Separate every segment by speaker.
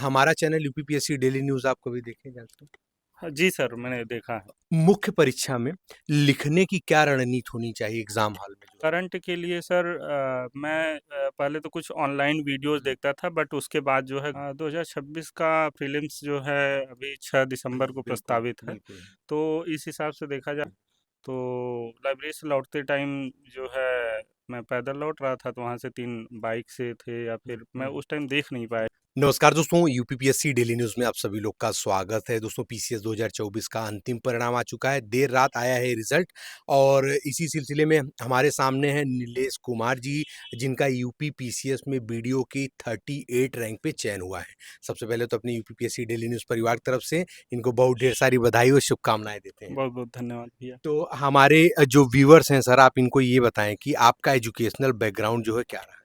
Speaker 1: हमारा channel UPPSC daily news आप कभी देखे जानते हो?
Speaker 2: हाँ जी सर, मैंने देखा है।
Speaker 1: मुख्य परीक्षा में लिखने की क्या रणनीति होनी चाहिए एग्ज़ाम हॉल में जो है?
Speaker 2: करंट के लिए सर मैं पहले तो कुछ ऑनलाइन वीडियोज़
Speaker 1: हुँ,
Speaker 2: देखता था, बट उसके बाद जो है 2026 का प्रीलिम्स जो है अभी 6 दिसंबर को
Speaker 1: बिल्कुल,
Speaker 2: प्रस्तावित है।
Speaker 1: बिल्कुल।
Speaker 2: तो इस हिसाब से देखा जाए तो लाइब्रेरी से लौटते टाइम जो है मैं पैदल लौट रहा था, तो वहाँ से 3 बाइक से थे, या
Speaker 1: हुँ,
Speaker 2: फिर मैं
Speaker 1: हुँ।
Speaker 2: उस टाइम देख नहीं पाया।
Speaker 1: नमस्कार दोस्तों, यूपीपीएससी डेली न्यूज़ में आप सभी लोग का स्वागत है। दोस्तों पीसीएस 2024 का अंतिम परिणाम आ चुका है, देर रात आया है रिज़ल्ट और इसी सिलसिले में हमारे सामने हैं नीलेश कुमार जी, जिनका यूपी पीसीएस में बीडीओ की 38 रैंक पे चयन हुआ है। सबसे पहले तो अपने यूपीपीएससी डेली न्यूज़ परिवार की तरफ से इनको बहुत ढेर सारी बधाई और शुभकामनाएँ देते हैं।
Speaker 2: बहुत-बहुत धन्यवाद भैया।
Speaker 1: तो हमारे जो व्यूअर्स हैं सर, आप इनको ये बताएँ कि आपका एजुकेशनल बैकग्राउंड जो है क्या रहा है?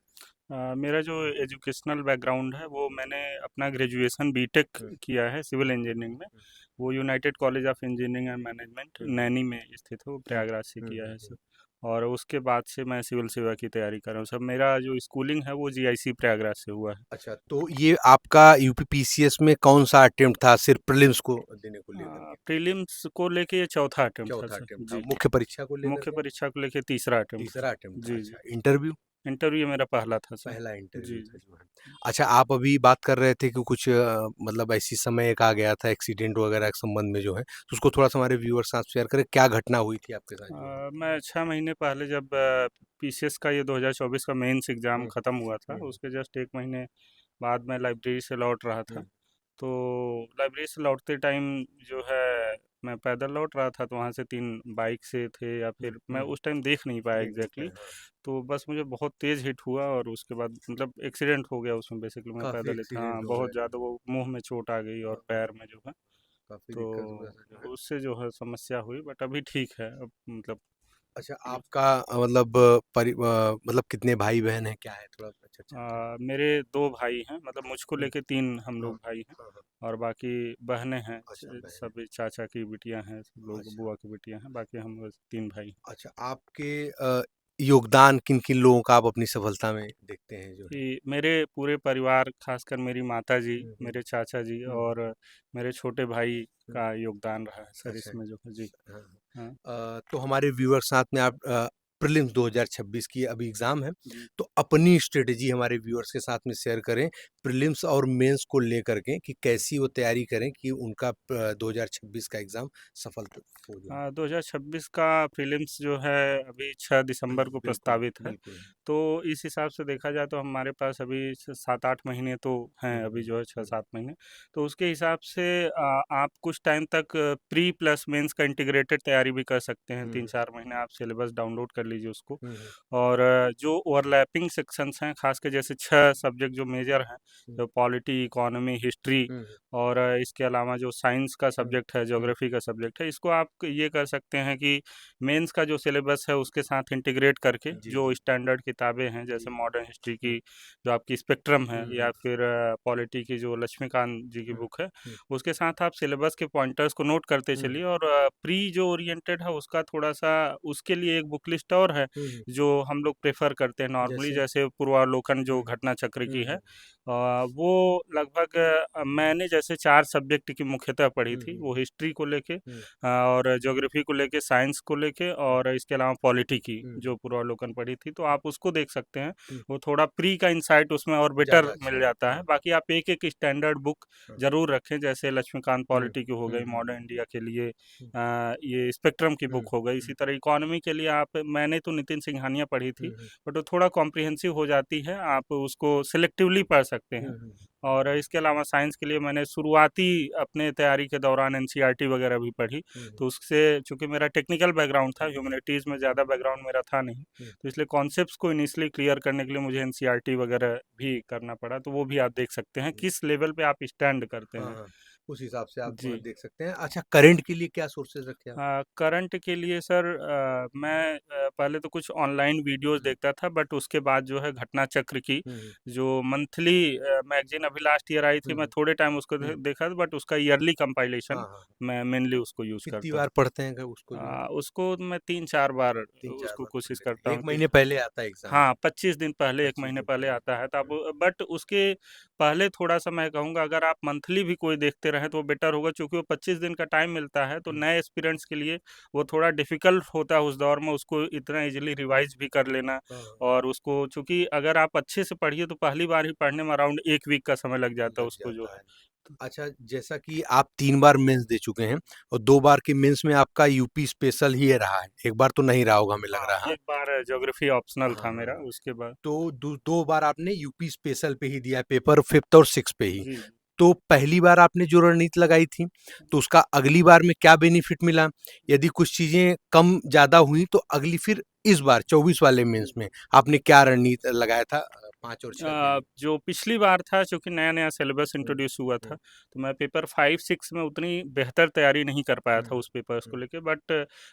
Speaker 2: मेरा जो एजुकेशनल बैकग्राउंड है वो मैंने अपना ग्रेजुएशन बीटेक
Speaker 1: हुँ,
Speaker 2: किया है सिविल इंजीनियरिंग में।
Speaker 1: हुँ,
Speaker 2: वो united college of engineering and management
Speaker 1: हुँ,
Speaker 2: नैनी में स्थित है, वो
Speaker 1: हुँ,
Speaker 2: प्रयागराज से
Speaker 1: हुँ,
Speaker 2: किया
Speaker 1: हुँ,
Speaker 2: है
Speaker 1: हुँ।
Speaker 2: सर। और उसके बाद से मैं सिविल सेवा की तैयारी कर रहा हूँ सर। मेरा जो स्कूलिंग है वो जीआईसी प्रयागराज से हुआ है।
Speaker 1: अच्छा, तो ये आपका यूपी पीसीएस में कौन-सा अटेम्प्ट था सिर्फ़ प्रीलिम्स को देने को लेकर के?
Speaker 2: प्रीलिम्स को लेके ये चौथा अटेम्प्ट था
Speaker 1: चौथा
Speaker 2: सर।
Speaker 1: अटेम्प्ट था,
Speaker 2: जी।
Speaker 1: मुख्य परीक्षा को लेकर
Speaker 2: मुख्य
Speaker 1: के?
Speaker 2: परीक्षा को लेके तीसरा अटेम्प्ट था।
Speaker 1: तीसरा अटेम्प्ट था,
Speaker 2: जी, जी।
Speaker 1: अच्छा इंटरव्यू?
Speaker 2: इंटरव्यू मेरा पहला था सर।
Speaker 1: पहला इंटरव्यू
Speaker 2: जी,
Speaker 1: था
Speaker 2: जी।
Speaker 1: जो है। अच्छा, आप अभी बात कर रहे थे कि कुछ मतलब ऐसी समय एक आ गया था एक्सीडेंट वगैरह के संबंध में जो है, तो उसको थोड़ा-सा हमारे व्यूअर्स के साथ शेयर करें, क्या घटना हुई थी आपके साथ जो है?
Speaker 2: मैं 6 महीने पहले जब पीसीएस का ये 2024 का मेंस एग्ज़ाम
Speaker 1: हुँ,
Speaker 2: ख़त्म हुआ था,
Speaker 1: हुँ,
Speaker 2: उसके जस्ट 1 महीने बाद मैं लाइब्रेरी से लौट रहा था।
Speaker 1: हुँ,
Speaker 2: तो लाइब्रेरी से लौटते टाइम जो है मैं पैदल लौट रहा था, तो वहाँ से 3 बाइक से थे, या
Speaker 1: हुँ,
Speaker 2: फिर मैं
Speaker 1: हुँ,
Speaker 2: उस टाइम देख नहीं पाया
Speaker 1: देख नहीं पाए,
Speaker 2: एग्ज़ैक्टली।
Speaker 1: हाँ।
Speaker 2: तो बस मुझे बहुत तेज़ हिट हुआ और उसके बाद मतलब एक्सीडेंट हो गया उसमें, बेसिकली मैं
Speaker 1: काफ़ी
Speaker 2: पैदल ही था। हाँ,
Speaker 1: एक्सीडेंट हो
Speaker 2: बहुत
Speaker 1: गए।
Speaker 2: ज़्यादा वो मुँह में चोट आ गई और
Speaker 1: हाँ, हाँ,
Speaker 2: पैर में जो है।
Speaker 1: काफ़ी
Speaker 2: तो
Speaker 1: दिक्कत हुआ सर जो है।
Speaker 2: उससे जो है समस्या हुई, बट अभी ठीक है अब मतलब।
Speaker 1: अच्छा, आपका मतलब मतलब कितने भाई-बहन हैं, क्या है? थोड़ा अच्छा जानकारी
Speaker 2: मेरे 2 भाई हैं, मतलब मुझको
Speaker 1: हुँ,
Speaker 2: लेके 3 हम
Speaker 1: हाँ,
Speaker 2: लोग भाई हैं,
Speaker 1: हाँ, हाँ।
Speaker 2: और बाकी बहनें हैं।
Speaker 1: अच्छा, बहन है।
Speaker 2: सभी चाचा की बिटियां हैं, सब लोग
Speaker 1: अच्छा,
Speaker 2: बुआ की बिटियां हैं, बाकी हम बस 3 भाई हैं।
Speaker 1: अच्छा आपके योगदान किन-किन लोगों का आप अपनी सफलता में देखते हैं जो है?
Speaker 2: कि मेरे पूरे परिवार, खासकर मेरी माता जी,
Speaker 1: हुँ, हुँ,
Speaker 2: मेरे चाचा जी
Speaker 1: हुँ,
Speaker 2: और मेरे छोटे भाई
Speaker 1: हुँ।
Speaker 2: का योगदान रहा है सर
Speaker 1: अच्छा,
Speaker 2: इसमें जो है। जी।
Speaker 1: हाँ।
Speaker 2: हाँ।
Speaker 1: तो हमारे व्यूअर्स साथ में आप प्रीलिम्स 2026 की अभी एग्ज़ाम है,
Speaker 2: जी।
Speaker 1: तो अपनी स्ट्रैटेजी हमारे व्यूअर्स के साथ में शेयर करें, प्रीलिम्स और मेंस को लेकर के कि कैसी वो तैयारी करें कि उनका 2026 का एग्ज़ाम सफल हो जो है?
Speaker 2: 2026 का प्रीलिम्स जो है अभी 6 दिसंबर को
Speaker 1: बिल्कुल,
Speaker 2: प्रस्तावित है।
Speaker 1: बिल्कुल।
Speaker 2: तो इस हिसाब से देखा जाए तो हमारे पास अभी 7-8 महीने तो हैं,
Speaker 1: हुँ,
Speaker 2: अभी
Speaker 1: हुँ,
Speaker 2: जो है
Speaker 1: हुँ,
Speaker 2: 6-7 महीने। तो उसके हिसाब से आप कुछ टाइम तक प्री प्लस मेंस का इंटीग्रेटेड तैयारी भी कर सकते हैं।
Speaker 1: हुँ,
Speaker 2: 3-4 महीने आप सिलेबस डाउनलोड कर लीजिए उसको।
Speaker 1: हुँ, हुँ,
Speaker 2: और जो ओवरलैपिंग सेक्शंस हैं, खास कर जैसे 6 सब्जेक्ट जो मेजर हैं,
Speaker 1: हुँ,
Speaker 2: जो पॉलिटी, इकोनॉमी, हिस्ट्री,
Speaker 1: हुँ,
Speaker 2: और इसके अलावा जो साइंस का
Speaker 1: हुँ,
Speaker 2: सब्जेक्ट है,
Speaker 1: हुँ,
Speaker 2: ज्योग्राफी का सब्जेक्ट है, इसको आप ये कर सकते हैं कि मेंस का जो सिलेबस है उसके साथ इंटीग्रेट करके
Speaker 1: जी,
Speaker 2: जो
Speaker 1: जी,
Speaker 2: स्टैंडर्ड किताबें हैं,
Speaker 1: जी,
Speaker 2: जैसे मॉडर्न हिस्ट्री
Speaker 1: हुँ,
Speaker 2: की जो आपकी स्पेक्ट्रम है,
Speaker 1: हुँ,
Speaker 2: या
Speaker 1: हुँ,
Speaker 2: फिर पॉलिटी की जो लक्ष्मीकांत जी की
Speaker 1: हुँ,
Speaker 2: बुक है,
Speaker 1: हुँ,
Speaker 2: उसके साथ आप सिलेबस के पॉइंटर्स को नोट करते
Speaker 1: हुँ,
Speaker 2: चलिए। और प्री जो ओरिएंटेड है उसका थोड़ा सा, उसके लिए एक बुक लिस्ट और है
Speaker 1: हुँ, हुँ,
Speaker 2: जो हम लोग प्रेफर करते हैं नॉर्मली,
Speaker 1: जैसे?
Speaker 2: जैसे पूर्वावलोकन जो
Speaker 1: हुँ,
Speaker 2: घटना चक्र
Speaker 1: हुँ,
Speaker 2: की है।
Speaker 1: हुँ,
Speaker 2: वो लगभग मैंने जैसे 4 सब्जेक्ट की मुख्यतः पढ़ी
Speaker 1: हुँ,
Speaker 2: थी,
Speaker 1: हुँ,
Speaker 2: वो हिस्ट्री को लेके,
Speaker 1: हुँ,
Speaker 2: और ज्योग्राफी को लेके, साइंस को लेके,
Speaker 1: हुँ,
Speaker 2: और इसके अलावा पॉलिटी की
Speaker 1: हुँ,
Speaker 2: जो पूर्वावलोकन पढ़ी थी, तो आप उसको देख सकते हैं।
Speaker 1: हुँ,
Speaker 2: वो थोड़ा प्री का इंसाइट उसमें और बेटर
Speaker 1: ज़्यादा अच्छा
Speaker 2: मिल
Speaker 1: है।
Speaker 2: जाता है।
Speaker 1: हाँ, हाँ,
Speaker 2: बाकी आप एक-एक स्टैंडर्ड बुक
Speaker 1: हाँ,
Speaker 2: ज़रूर रखें, जैसे लक्ष्मीकांत
Speaker 1: हुँ,
Speaker 2: पॉलिटी की हो
Speaker 1: हुँ,
Speaker 2: गई, मॉडर्न इंडिया के लिए
Speaker 1: हुँ,
Speaker 2: ये स्पेक्ट्रम की
Speaker 1: हुँ,
Speaker 2: बुक हो गई। इसी
Speaker 1: हुँ,
Speaker 2: तरह इकोनॉमी के लिए आप, मैंने तो नितिन सिंघानिया पढ़ी थी,
Speaker 1: हुँ, हुँ,
Speaker 2: बट वो थोड़ा कॉम्प्रिहेंसिव हो जाती है, आप उसको सिलेक्टिवली पढ़ सकते
Speaker 1: हुँ,
Speaker 2: हैं।
Speaker 1: हुँ,
Speaker 2: और इसके अलावा साइंस के लिए मैंने शुरुआती अपने तैयारी के दौरान एनसीईआरटी वगैरह भी पढ़ी।
Speaker 1: हुँ,
Speaker 2: तो उससे, चूँकि मेरा टेक्निकल बैकग्राउंड था, ह्यूमैनिटीज़ में ज़्यादा बैकग्राउंड मेरा था नहीं,
Speaker 1: हुँ,
Speaker 2: तो इसलिए कॉन्सेप्ट्स को इनिशियली क्लियर करने के लिए मुझे एनसीईआरटी वगैरह भी करना पड़ा। तो वो भी आप देख सकते हैं,
Speaker 1: हुँ,
Speaker 2: किस लेवल पे आप स्टैंड करते
Speaker 1: हाँ,
Speaker 2: हैं।
Speaker 1: हाँ, उस हिसाब से आप
Speaker 2: जी।
Speaker 1: देख सकते हैं। अच्छा, करंट के लिए क्या सोर्सेज़ रखे आप?
Speaker 2: करंट के लिए सर मैं पहले तो कुछ ऑनलाइन वीडियोस
Speaker 1: हुँ,
Speaker 2: देखता था, बट उसके बाद जो है घटना चक्र की
Speaker 1: हुँ, हुँ,
Speaker 2: जो मंथली मैगजीन अभी लास्ट ईयर आई थी,
Speaker 1: हुँ,
Speaker 2: मैं
Speaker 1: हुँ,
Speaker 2: थोड़े टाइम उसको
Speaker 1: हुँ,
Speaker 2: देखा था, बट उसका ईयरली
Speaker 1: हाँ,
Speaker 2: कंपाइलेशन
Speaker 1: हाँ, हाँ।
Speaker 2: मैं मेनली उसको यूज़
Speaker 1: कितनी
Speaker 2: करता हूँ।
Speaker 1: बार पढ़ते हैं अगर उसको जो है?
Speaker 2: उसको मैं 3-4 बार
Speaker 1: 3-4
Speaker 2: उसको
Speaker 1: बार पढ़
Speaker 2: कोशिश
Speaker 1: लेते
Speaker 2: करता
Speaker 1: हैं। 1
Speaker 2: हूँ कि,
Speaker 1: महीने पहले आता है एग्ज़ाम,
Speaker 2: हाँ, 25 दिन पहले, 1
Speaker 1: 25
Speaker 2: महीने
Speaker 1: दिन
Speaker 2: पहले
Speaker 1: पहले।
Speaker 2: आता है, तो अब
Speaker 1: हुँ,
Speaker 2: बट उसके पहले थोड़ा-सा मैं कहूँगा अगर आप मंथली भी कोई देखते रहें तो वो बेटर होगा, चूँकि वो 25 दिन का टाइम मिलता है, तो
Speaker 1: हुँ।
Speaker 2: नए एस्पिरेंट्स के लिए वो थोड़ा डिफ़िकल्ट होता है उस दौर में उसको इतना ईज़िली रिवाइज़ भी कर लेना।
Speaker 1: हाँ,
Speaker 2: और उसको चूँकि अगर आप अच्छे से पढ़िए तो पहली बार ही पढ़ने में अराउंड 1 वीक का समय लग जाता है
Speaker 1: लग
Speaker 2: उसको जो
Speaker 1: जाता
Speaker 2: है।
Speaker 1: है। अच्छा, जैसा कि आप 3 बार मेंस दे चुके हैं और 2 बार के मेंस में आपका यूपी स्पेशल ही रहा है, एक बार तो नहीं रहा होगा हमें लग
Speaker 2: हाँ,
Speaker 1: रहा है।
Speaker 2: एक बार ज्योग्राफ़ी ऑप्शनल
Speaker 1: हाँ,
Speaker 2: था
Speaker 1: हाँ,
Speaker 2: मेरा,
Speaker 1: हाँ।
Speaker 2: उसके बाद
Speaker 1: तो दू 2 बार आपने यूपी स्पेशल पे ही दिया है पेपर 5th और 6th पे ही।
Speaker 2: जी, जी।
Speaker 1: तो पहली बार आपने जो रणनीति लगाई थी, तो उसका अगली बार में क्या बेनिफिट मिला? यदि कुछ चीज़ें कम ज़्यादा हुई तो अगली फिर इस बार 24 वाले मेंस में आपने क्या रणनीति लगाया था 5 और 6 के लिए?
Speaker 2: जो पिछली बार था चूँकि नया-नया सिलेबस
Speaker 1: हुँ,
Speaker 2: इंट्रोड्यूस हुआ था,
Speaker 1: हुँ,
Speaker 2: तो मैं पेपर 5-6 में उतनी बेहतर तैयारी नहीं कर पाया था
Speaker 1: हुँ,
Speaker 2: उस पेपर्स को
Speaker 1: हुँ,
Speaker 2: लेके, बट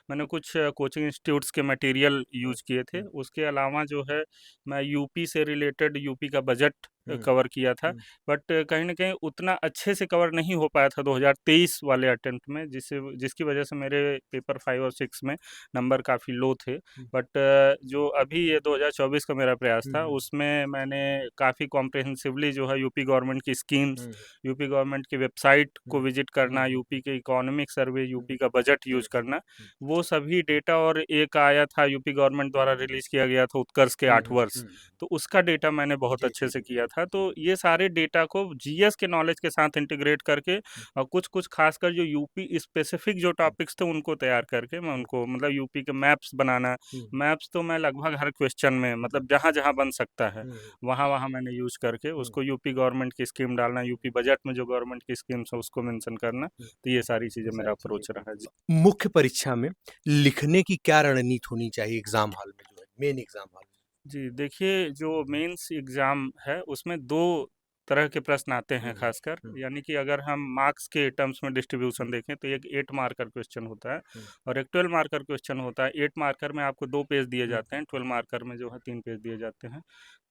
Speaker 2: मैंने कुछ कोचिंग इंस्टीट्यूट्स के मटेरियल
Speaker 1: हुँ,
Speaker 2: यूज़ किए थे।
Speaker 1: हुँ,
Speaker 2: उसके अलावा जो है मैं यूपी से रिलेटेड यूपी का बजट
Speaker 1: हुँ,
Speaker 2: कवर किया था,
Speaker 1: हुँ,
Speaker 2: बट कहीं न कहीं उतना अच्छे से कवर नहीं हो पाया था 2023 वाले अटेम्प्ट में, जिसकी वजह से मेरे पेपर 5 और 6 में नंबर काफ़ी लो थे।
Speaker 1: हुँ,
Speaker 2: बट जो अभी ये 2024 का मेरा प्रयास
Speaker 1: हुँ,
Speaker 2: था,
Speaker 1: हुँ,
Speaker 2: उसमें मैंने काफ़ी कॉम्प्रिहेंसिवली जो है यूपी गवर्नमेंट की स्कीम्स,
Speaker 1: हुँ,
Speaker 2: यूपी गवर्नमेंट की वेबसाइट को
Speaker 1: हुँ,
Speaker 2: विज़िट
Speaker 1: हुँ,
Speaker 2: करना,
Speaker 1: हुँ,
Speaker 2: यूपी के इकोनॉमिक सर्वे,
Speaker 1: हुँ,
Speaker 2: यूपी का बजट यूज़
Speaker 1: हुँ,
Speaker 2: करना,
Speaker 1: हुँ,
Speaker 2: वो सभी डेटा, और एक आया था यूपी गवर्नमेंट द्वारा रिलीज़ किया गया था उत्कर्ष के
Speaker 1: हुँ,
Speaker 2: 8
Speaker 1: हुँ,
Speaker 2: वर्ष,
Speaker 1: हुँ,
Speaker 2: तो उसका डेटा मैंने बहुत
Speaker 1: जी,
Speaker 2: अच्छे
Speaker 1: जी,
Speaker 2: से
Speaker 1: जी,
Speaker 2: किया था।
Speaker 1: जी,
Speaker 2: तो ये सारे डेटा को जीएस के नॉलेज के साथ इंटीग्रेट करके
Speaker 1: हुँ,
Speaker 2: और कुछ-कुछ खासकर जो यूपी स्पेसिफिक जो
Speaker 1: हुँ,
Speaker 2: टॉपिक्स थे उनको तैयार करके मैं
Speaker 1: हुँ,
Speaker 2: उनको मतलब यूपी के मैप्स बनाना,
Speaker 1: हुँ,
Speaker 2: मैप्स तो मैं लगभग हर क्वेश्चन में
Speaker 1: हुँ,
Speaker 2: मतलब जहाँ-जहाँ बन सकता है,
Speaker 1: हुँ, हुँ,
Speaker 2: वहाँ-वहाँ मैंने यूज़ करके
Speaker 1: हुँ,
Speaker 2: उसको यूपी गवर्नमेंट की स्कीम डालना, यूपी बजट में जो गवर्नमेंट की स्कीम्स है उसको मेंशन करना,
Speaker 1: हुँ,
Speaker 2: तो ये सारी
Speaker 1: ये
Speaker 2: चीज़ें मेरा
Speaker 1: सारी चीज़ें।
Speaker 2: अप्रोच रहा। जी।
Speaker 1: मुख्य परीक्षा में लिखने की क्या रणनीति होनी चाहिए एग्ज़ाम हॉल में जो है, मेन एग्ज़ाम हॉल में?
Speaker 2: जी, देखिए जो मेंस एग्ज़ाम है उसमें 2 तरह के प्रश्न आते
Speaker 1: हुँ,
Speaker 2: हैं
Speaker 1: हुँ,
Speaker 2: ख़ासकर,
Speaker 1: हुँ,
Speaker 2: यानी कि अगर हम मार्क्स के टर्म्स में डिस्ट्रीब्यूशन
Speaker 1: हुँ,
Speaker 2: देखें तो एक 8 मार्कर क्वेश्चन होता है
Speaker 1: हुँ,
Speaker 2: और एक 12 मार्कर क्वेश्चन होता है। 8 मार्कर में आपको 2 पेज दिए
Speaker 1: हुँ,
Speaker 2: जाते हैं, 12 मार्कर में जो है 3 पेज दिए जाते हैं।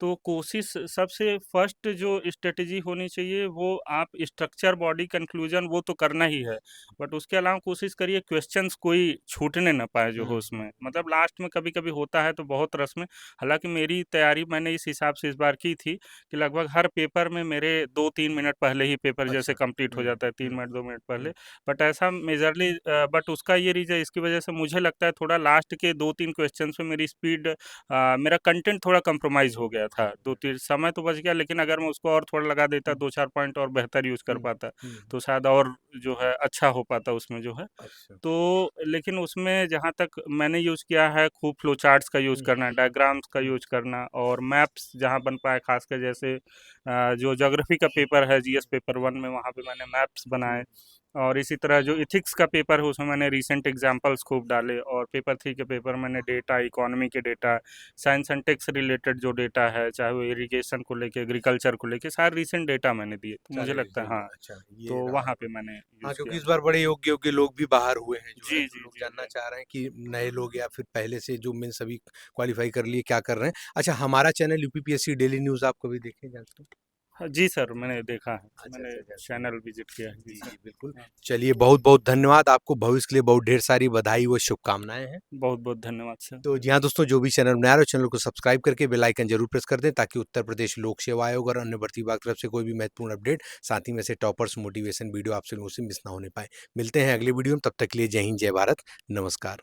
Speaker 2: तो कोशिश सबसे फर्स्ट जो स्ट्रैटेजी होनी चाहिए वो आप स्ट्रक्चर, बॉडी, कंक्लूजन वो तो करना ही है, बट उसके अलावा कोशिश करिए क्वेश्चंस कोई छूटने ना पाए जो हो
Speaker 1: हुँ,
Speaker 2: उसमें। मतलब लास्ट में कभी-कभी होता है तो बहुत रस में, हालाँकि मेरी तैयारी मैंने इस हिसाब से इस बार की थी कि लगभग हर पेपर में मेरे 2-3 मिनट पहले ही पेपर जैसे
Speaker 1: अच्छा।
Speaker 2: कंप्लीट हो
Speaker 1: हुँ,
Speaker 2: जाता है, 3
Speaker 1: हुँ,
Speaker 2: मिनट 2 मिनट
Speaker 1: हुँ,
Speaker 2: पहले। बट ऐसा मेजरली बट उसका ये रीज़न इसकी वजह से मुझे लगता है थोड़ा लास्ट के 2-3 क्वेश्चन्स में मेरी स्पीड, मेरा कंटेंट थोड़ा कंप्रोमाइज़ हो गया था।
Speaker 1: हुँ,
Speaker 2: 2-3 समय तो बच गया, लेकिन अगर मैं उसको और थोड़ा लगा देता,
Speaker 1: हुँ,
Speaker 2: 2-4 पॉइंट और बेहतर यूज़ कर
Speaker 1: हुँ,
Speaker 2: पाता,
Speaker 1: हुँ,
Speaker 2: तो शायद और जो है अच्छा हो पाता उसमें जो है।
Speaker 1: अच्छा।
Speaker 2: तो लेकिन उसमें जहाँ तक मैंने यूज़ किया है, खूब फ्लो चार्ट्स का यूज़
Speaker 1: हुँ,
Speaker 2: करना, डायग्राम्स का
Speaker 1: हुँ,
Speaker 2: यूज़ करना और मैप्स जहाँ बन पाए, खासकर जैसे जो ज्योग्राफी का पेपर है जीएस पेपर 1 में, वहाँ पे मैंने मैप्स बनाए।
Speaker 1: हुँ,
Speaker 2: और इसी तरह जो इथिक्स का पेपर है उसमें मैंने रीसेंट एग्जांपल्स खूब डाले, और पेपर 3 के पेपर मैंने डेटा, इकोनॉमी के डेटा, साइंस एंड टेक से रिलेटेड जो डेटा है, चाहे वो इरिगेशन को लेके, एग्रीकल्चर को लेके, सारे रीसेंट डेटा मैंने दिए। तो मुझे
Speaker 1: सारे
Speaker 2: लगता है
Speaker 1: रीज़न
Speaker 2: हाँ,
Speaker 1: अच्छा ये
Speaker 2: तो
Speaker 1: रहा
Speaker 2: वहाँ
Speaker 1: है।
Speaker 2: पे मैंने
Speaker 1: हाँ,
Speaker 2: यूज़
Speaker 1: क्योंकि
Speaker 2: किया।
Speaker 1: इस बार बड़े योग्य-योग्य लोग भी बाहर हुए हैं जो है,
Speaker 2: जी,
Speaker 1: तो
Speaker 2: जी,
Speaker 1: लोग
Speaker 2: जी,
Speaker 1: जानना
Speaker 2: जी।
Speaker 1: चाह रहे हैं कि नए लोग या फिर पहले से जो मेंस अभी क्वालीफाई कर लिए, क्या कर रहे हैं? अच्छा, हमारा चैनल यूपीपीएससी डेली न्यूज़ आप कभी देखे, जानते हैं?
Speaker 2: हाँ, जी सर, मैंने देखा है।
Speaker 1: अच्छा,
Speaker 2: मैंने
Speaker 1: अच्छा, जानते हैं।
Speaker 2: चैनल विज़िट किया है। जी
Speaker 1: जी,
Speaker 2: सर।
Speaker 1: जी, बिल्कुल।
Speaker 2: हाँ,
Speaker 1: चलिए बहुत-बहुत धन्यवाद आपको, भविष्य के लिए बहुत ढेर सारी बधाई व शुभकामनाएँ हैं।
Speaker 2: बहुत-बहुत धन्यवाद सर।
Speaker 1: तो जी हाँ दोस्तों, जो भी चैनल नया हो चैनल को सब्सक्राइब करके बेल आइकन जरूर प्रेस कर दें ताकि उत्तर प्रदेश लोक सेवा आयोग और अन्य भर्ती विभाग की तरफ से कोई भी महत्वपूर्ण अपडेट, साथ ही में से टॉपर्स मोटिवेशन वीडियो आपसे लोगों से मिस ना होने पाए। मिलते हैं अगली वीडियो में, तब तक के लिए जय हिंद, जय भारत, नमस्कार।